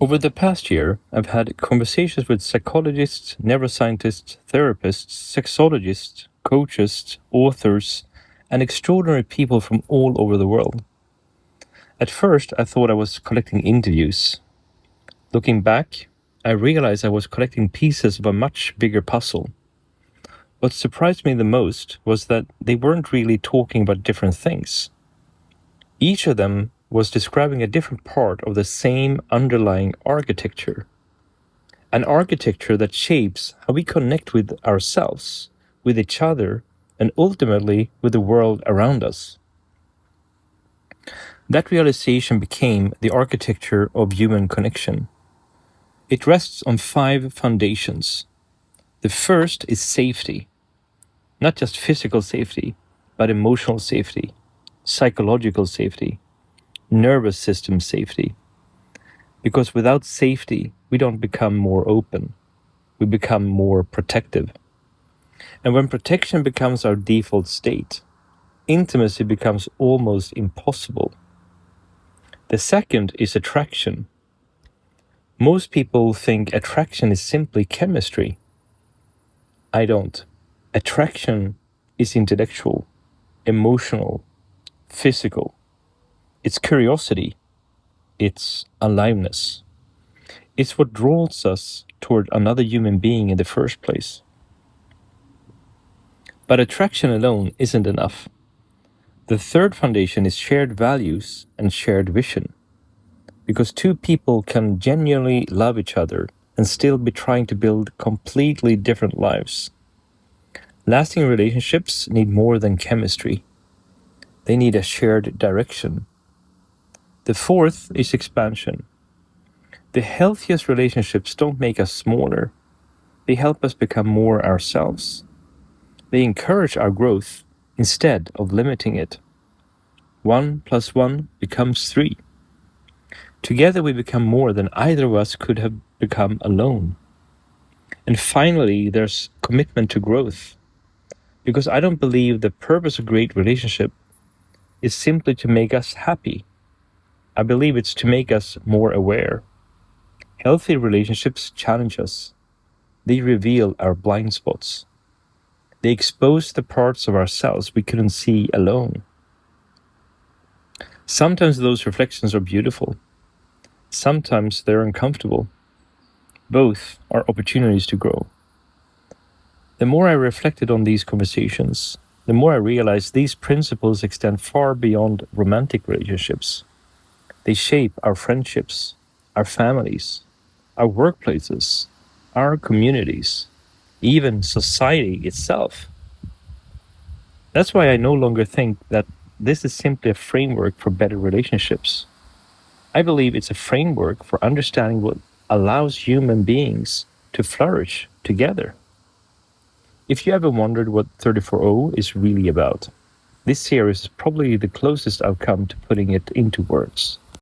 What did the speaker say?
Over the past year, I've had conversations with psychologists, neuroscientists, therapists, sexologists, coaches, authors, and extraordinary people from all over the world. At first, I thought I was collecting interviews. Looking back, I realized I was collecting pieces of a much bigger puzzle. What surprised me the most was that they weren't really talking about different things. Each of them was describing a different part of the same underlying architecture. An architecture that shapes how we connect with ourselves, with each other, and ultimately with the world around us. That realization became the architecture of human connection. It rests on 5 foundations. The first is safety. Not just physical safety, but emotional safety, psychological safety, nervous system safety. Because without safety, we don't become more open. We become more protective. And when protection becomes our default state, intimacy becomes almost impossible. The second is attraction. Most people think attraction is simply chemistry. I don't. Attraction is intellectual, emotional, physical. It's curiosity. It's aliveness. It's what draws us toward another human being in the first place. But attraction alone isn't enough. The third foundation is shared values and shared vision. Because two people can genuinely love each other and still be trying to build completely different lives. Lasting relationships need more than chemistry. They need a shared direction. The fourth is expansion. The healthiest relationships don't make us smaller. They help us become more ourselves. They encourage our growth instead of limiting it. 1 + 1 becomes 3. Together we become more than either of us could have become alone. And finally, there's commitment to growth. Because I don't believe the purpose of great relationship is simply to make us happy. I believe it's to make us more aware. Healthy relationships challenge us. They reveal our blind spots. They expose the parts of ourselves we couldn't see alone. Sometimes those reflections are beautiful. Sometimes they're uncomfortable. Both are opportunities to grow. The more I reflected on these conversations, the more I realized these principles extend far beyond romantic relationships. They shape our friendships, our families, our workplaces, our communities, even society itself. That's why I no longer think that this is simply a framework for better relationships. I believe it's a framework for understanding what allows human beings to flourish together. If you ever wondered what 34O is really about, this series is probably the closest I've come to putting it into words.